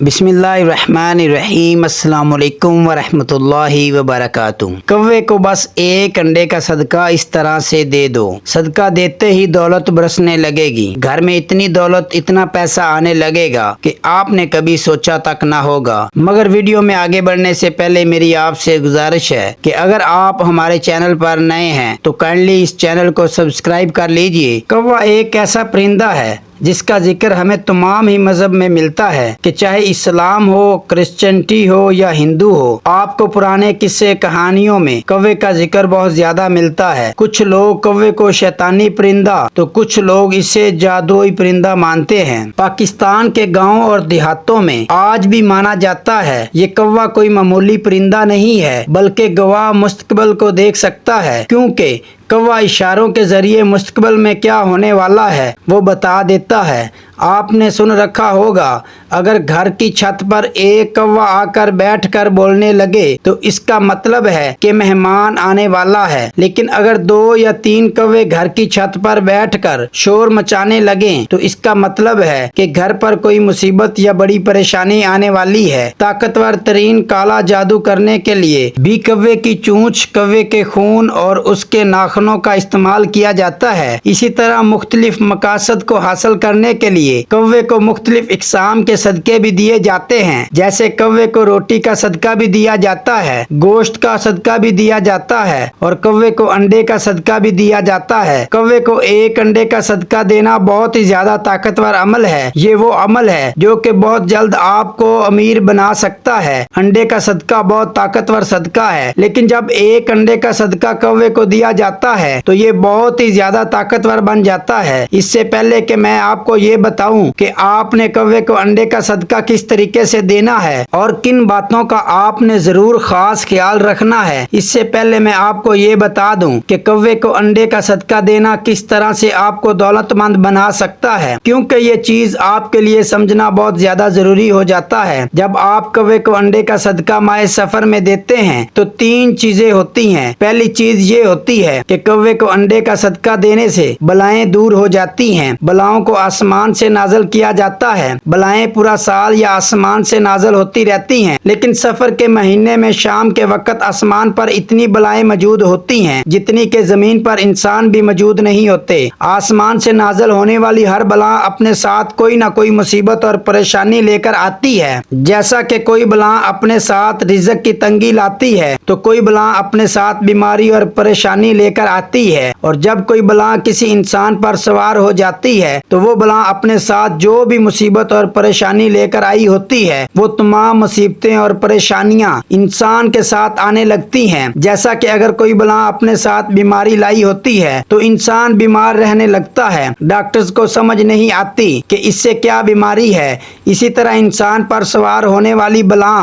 बिस्मिल्लाहिर्रहमानिर्रहीम। अस्सलाम वालेकुम वरहमतुल्लाहि वबरकातुह। कौवे को बस एक अंडे का सदका इस तरह से दे दो, सदका देते ही दौलत बरसने लगेगी। घर में इतनी दौलत, इतना पैसा आने लगेगा कि आपने कभी सोचा तक ना होगा। मगर वीडियो में आगे बढ़ने से पहले मेरी आपसे गुजारिश है कि अगर आप हमारे चैनल पर नए हैं तो काइंडली इस चैनल को सब्सक्राइब कर लीजिए। कौवा एक ऐसा परिंदा है जिसका जिक्र हमें तमाम ही मजहब में मिलता है कि चाहे इस्लाम हो, क्रिश्चियनिटी हो या हिंदू हो। आपको पुराने किस्से कहानियों में कौवे का जिक्र बहुत ज्यादा मिलता है। कुछ लोग कौवे को शैतानी परिंदा तो कुछ लोग इसे जादुई परिंदा मानते हैं। पाकिस्तान के गाँव और देहातों में आज भी माना जाता है ये कौवा कोई मामूली परिंदा नहीं है, बल्कि गवाह मुस्तकबिल को देख सकता है, क्योंकि कौवा इशारों के जरिए मुस्तकबिल में क्या होने वाला है वो बता देता है। आपने सुन रखा होगा, अगर घर की छत पर एक कौवा आकर बैठकर बोलने लगे तो इसका मतलब है कि मेहमान आने वाला है। लेकिन अगर 2 या 3 कौवे घर की छत पर बैठकर शोर मचाने लगे तो इसका मतलब है कि घर पर कोई मुसीबत या बड़ी परेशानी आने वाली है। ताकतवर तरीन काला जादू करने के लिए भी कौवे की चोंच, कौवे के खून और उसके नाखूनों का इस्तेमाल किया जाता है। इसी तरह मुख्तलिफ मकासद को हासिल करने के लिए कौवे को मुख्तलिफ इकसाम के सदके भी दिए जाते हैं। जैसे कौवे को रोटी का सदका भी दिया जाता है, गोश्त का सदका भी दिया जाता है और कौवे को अंडे का सदका भी दिया जाता है। कौवे को एक अंडे का सदका देना बहुत ही ज्यादा ताकतवर अमल है। ये वो अमल है जो कि बहुत जल्द आपको अमीर बना सकता है। अंडे का सदका बहुत ताकतवर सदका है, लेकिन जब एक अंडे का सदका कौवे को दिया जाता है तो ये बहुत ही ज्यादा ताकतवर बन जाता है। इससे पहले कि मैं आपको ये बताऊं कि आपने कौवे को अंडे का सदका किस तरीके से देना है और किन बातों का आपने जरूर खास ख्याल रखना है, इससे पहले मैं आपको ये बता दूं कि कौवे को अंडे का सदका देना किस तरह से आपको दौलतमंद बना सकता है, क्योंकि ये चीज आपके लिए समझना बहुत ज्यादा जरूरी हो जाता है। जब आप कौवे को अंडे का सदका माए सफर में देते हैं तो 3 चीजें होती हैं। पहली चीज ये होती है कि कौवे को अंडे का सदका देने से बलाएं दूर हो जाती हैं। बलाओं को आसमान से नाजल किया जाता है। बलाएं पूरा साल या आसमान से नाजल होती रहती हैं, लेकिन सफर के महीने में शाम के वक्त आसमान पर इतनी बलाएं मौजूद होती हैं जितनी के जमीन पर इंसान भी मौजूद नहीं होते। आसमान से नाजल होने वाली हर बला अपने साथ कोई ना कोई मुसीबत और परेशानी लेकर आती है। जैसा कि कोई बला अपने साथ रिज़्क की तंगी लाती है तो कोई बला अपने साथ बीमारी और परेशानी लेकर आती है। और जब कोई बला किसी इंसान पर सवार हो जाती है तो वो बला अपने साथ जो भी मुसीबत और परेशानी लेकर आई होती है वो तमाम मुसीबतें और परेशानियां इंसान के साथ आने लगती हैं। जैसा कि अगर कोई बला अपने साथ बीमारी लाई होती है तो इंसान बीमार रहने लगता है। डॉक्टर्स को समझ नहीं आती कि इससे क्या बीमारी है। इसी तरह इंसान पर सवार होने वाली बला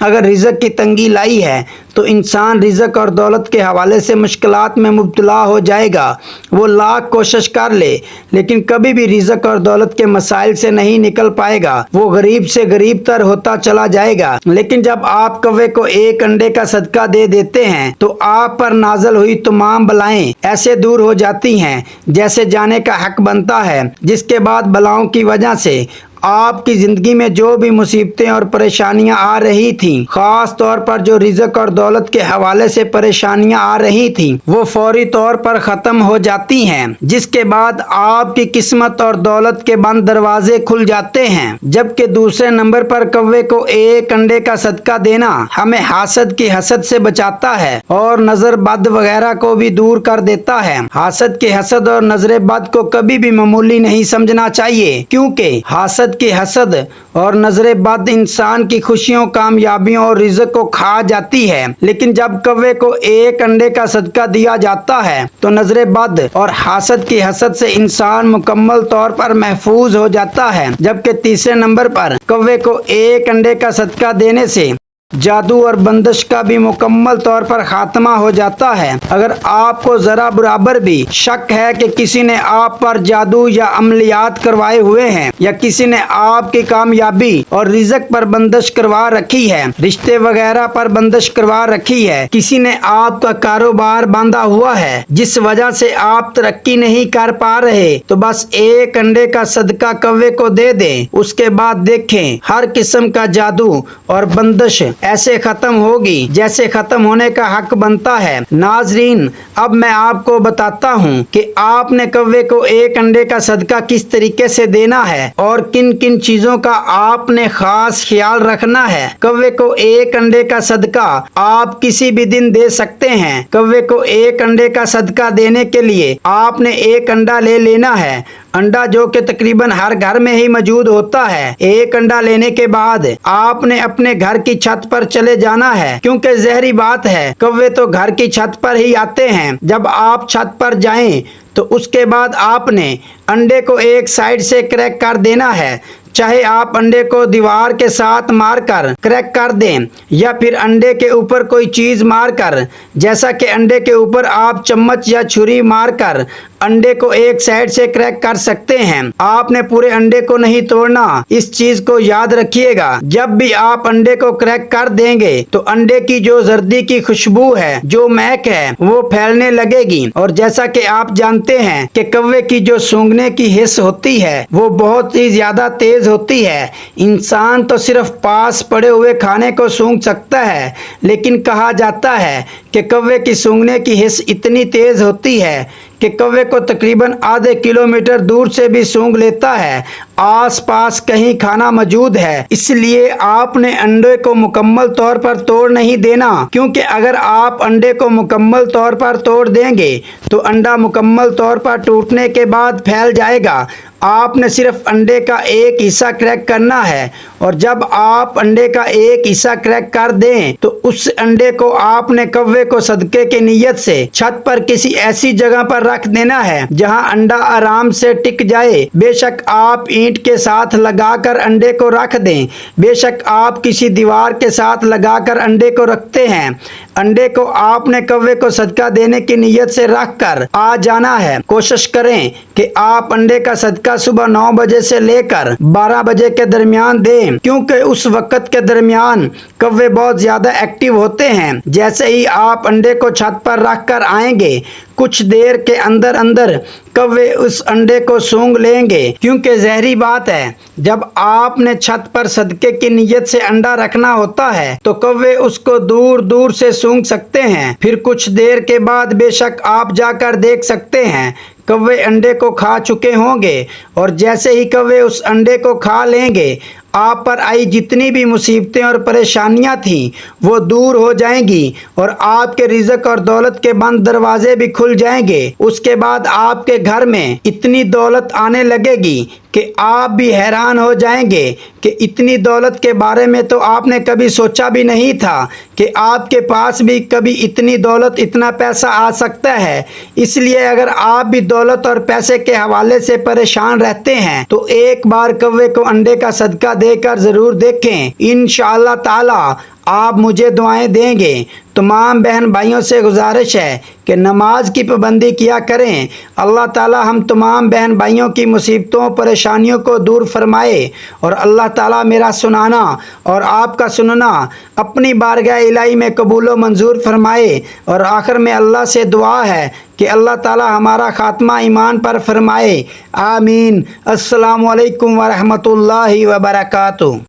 अगर रिज़्क की तंगी लाई है तो इंसान रिज़्क और दौलत के हवाले से मुश्किलात में मुब्तला हो जाएगा। वो लाख कोशिश कर ले लेकिन कभी भी रिज़्क और दौलत के मसाइल से नहीं निकल पाएगा। वो गरीब से गरीब तर होता चला जाएगा। लेकिन जब आप कौवे को एक अंडे का सदका दे देते हैं तो आप पर नाजल हुई तमाम बलाएं ऐसे दूर हो जाती हैं जैसे जाने का हक बनता है। जिसके बाद बलाओं की वजह से आपकी जिंदगी में जो भी मुसीबतें और परेशानियां आ रही थीं, खास तौर पर जो रिज़्क और दौलत के हवाले से परेशानियां आ रही थीं, वो फौरी तौर पर ख़त्म हो जाती हैं। जिसके बाद आपकी किस्मत और दौलत के बंद दरवाजे खुल जाते हैं। जबकि दूसरे नंबर पर कौवे को एक अंडे का सदका देना हमें हासद की हसद से बचाता है और नजर बद वगैरह को भी दूर कर देता है। हासद के हसद और नजर बद को कभी भी मामूली नहीं समझना चाहिए, क्योंकि हासद की हसद और नजर बद इंसान की खुशियों, कामयाबियों और रिज़्क को खा जाती है। लेकिन जब कौवे को एक अंडे का सदका दिया जाता है तो नजर बद और हासद की हसद से इंसान मुकम्मल तौर पर महफूज हो जाता है। जबकि तीसरे नंबर पर कौवे को एक अंडे का सदका देने से جادو اور بندش کا بھی مکمل طور پر خاتمہ ہو جاتا ہے۔ اگر آپ کو ذرا برابر بھی شک ہے کہ کسی نے آپ پر جادو یا عملیات کروائے ہوئے ہیں یا کسی نے آپ کی کامیابی اور رزق پر بندش کروا رکھی ہے، رشتے وغیرہ پر بندش کروا رکھی ہے، کسی نے آپ کا کاروبار باندھا ہوا ہے جس وجہ سے آپ ترقی نہیں کر پا رہے، تو بس ایک انڈے کا صدقہ کوے کو دے دیں۔ اس کے بعد دیکھیں ہر قسم کا جادو اور بندش ایسے ختم ہوگی جیسے ختم ہونے کا حق بنتا ہے۔ ناظرین، اب میں آپ کو بتاتا ہوں کہ آپ نے کوے کو ایک انڈے کا صدقہ کس طریقے سے دینا ہے اور کن کن چیزوں کا آپ نے خاص خیال رکھنا ہے۔ کوے کو ایک انڈے کا صدقہ آپ کسی بھی دن دے سکتے ہیں۔ کوے کو ایک انڈے کا صدقہ دینے کے لیے آپ نے ایک انڈا لے لینا ہے، انڈا جو کہ تقریباً ہر گھر میں ہی موجود ہوتا ہے۔ ایک انڈا لینے کے بعد آپ نے اپنے گھر کی چھت پر چلے جانا ہے، کیونکہ ظاہری بات ہے کوے تو گھر کی چھت پر ہی آتے ہیں۔ جب آپ چھت پر جائیں تو اس کے بعد آپ نے انڈے کو ایک سائیڈ سے کریک کر دینا ہے، چاہے آپ انڈے کو دیوار کے ساتھ مار کر کریک کر دیں یا پھر انڈے کے اوپر کوئی چیز مار کر، جیسا کہ انڈے کے اوپر آپ چمچ یا چھری مار کر انڈے کو ایک سائیڈ سے کریک کر سکتے ہیں۔ آپ نے پورے انڈے کو نہیں توڑنا، اس چیز کو یاد رکھیے گا۔ جب بھی آپ انڈے کو کریک کر دیں گے تو انڈے کی جو زردی کی خوشبو ہے، جو مہک ہے، وہ پھیلنے لگے گی، اور جیسا کہ آپ جانتے ہیں کہ کوے کی جو سونگھنے کی حس ہوتی ہے وہ بہت ہی زیادہ تیز ہوتی ہے۔ انسان تو صرف پاس پڑے ہوئے کھانے کو سونگھ سکتا ہے، لیکن کہا جاتا ہے کہ کوے کی سونگھنے کی حس اتنی تیز ہوتی ہے کہ کوے کو تقریباً آدھے کلومیٹر دور سے بھی سونگھ لیتا ہے، آس پاس کہیں کھانا موجود ہے۔ اس لیے آپ نے انڈے کو مکمل طور پر توڑ نہیں دینا، کیونکہ اگر آپ انڈے کو مکمل طور پر توڑ دیں گے تو انڈا مکمل طور پر ٹوٹنے کے بعد پھیل جائے گا۔ آپ نے صرف انڈے کا ایک حصہ کریک کرنا ہے، اور جب آپ انڈے کا ایک حصہ کریک کر دیں تو اس انڈے کو آپ نے کوے کو صدقے کی نیت سے چھت پر کسی ایسی جگہ پر رکھ دینا ہے جہاں انڈا آرام سے ٹک جائے۔ بے شک آپ اینٹ کے ساتھ لگا کر انڈے کو رکھ دیں، بے شک آپ کسی دیوار کے ساتھ لگا کر انڈے کو رکھتے ہیں۔ انڈے کو آپ نے کوے کو صدقہ دینے کی نیت سے رکھ کر آ جانا ہے۔ کوشش کریں کہ آپ انڈے کا صدقہ صبح 9 بجے سے لے کر 12 بجے کے درمیان دیں، کیونکہ اس وقت کے درمیان کوے بہت زیادہ ایکٹیو ہوتے ہیں۔ جیسے ہی آپ انڈے کو چھت پر رکھ کر آئیں گے، کچھ دیر کے اندر اندر کوے اس انڈے کو سونگھ لیں گے، کیونکہ ظاہری بات ہے جب آپ نے چھت پر صدقے کی نیت سے انڈا رکھنا ہوتا ہے تو کوے اس کو دور دور سے سونگھ سکتے ہیں۔ پھر کچھ دیر کے بعد بے شک آپ جا کر دیکھ سکتے ہیں کوے انڈے کو کھا چکے ہوں گے، اور جیسے ہی کوے اس انڈے کو کھا لیں گے آپ پر آئی جتنی بھی مصیبتیں اور پریشانیاں تھیں وہ دور ہو جائیں گی، اور آپ کے رزق اور دولت کے بند دروازے بھی کھل جائیں گے۔ اس کے بعد آپ کے گھر میں اتنی دولت آنے لگے گی کہ آپ بھی حیران ہو جائیں گے کہ اتنی دولت کے بارے میں تو آپ نے کبھی سوچا بھی نہیں تھا کہ آپ کے پاس بھی کبھی اتنی دولت، اتنا پیسہ آ سکتا ہے۔ اس لیے اگر آپ بھی دولت اور پیسے کے حوالے سے پریشان رہتے ہیں تو ایک بار کوے کو انڈے کا صدقہ دے کر ضرور دیکھیں، انشاءاللہ تعالی آپ مجھے دعائیں دیں گے۔ تمام بہن بھائیوں سے گزارش ہے کہ نماز کی پابندی کیا کریں۔ اللہ تعالی ہم تمام بہن بھائیوں کی مصیبتوں پریشانیوں کو دور فرمائے، اور اللہ تعالی میرا سنانا اور آپ کا سننا اپنی بارگاہ الہی میں قبول و منظور فرمائے۔ اور آخر میں اللہ سے دعا ہے کہ اللہ تعالی ہمارا خاتمہ ایمان پر فرمائے، آمین۔ السلام علیکم ورحمۃ اللہ وبرکاتہ۔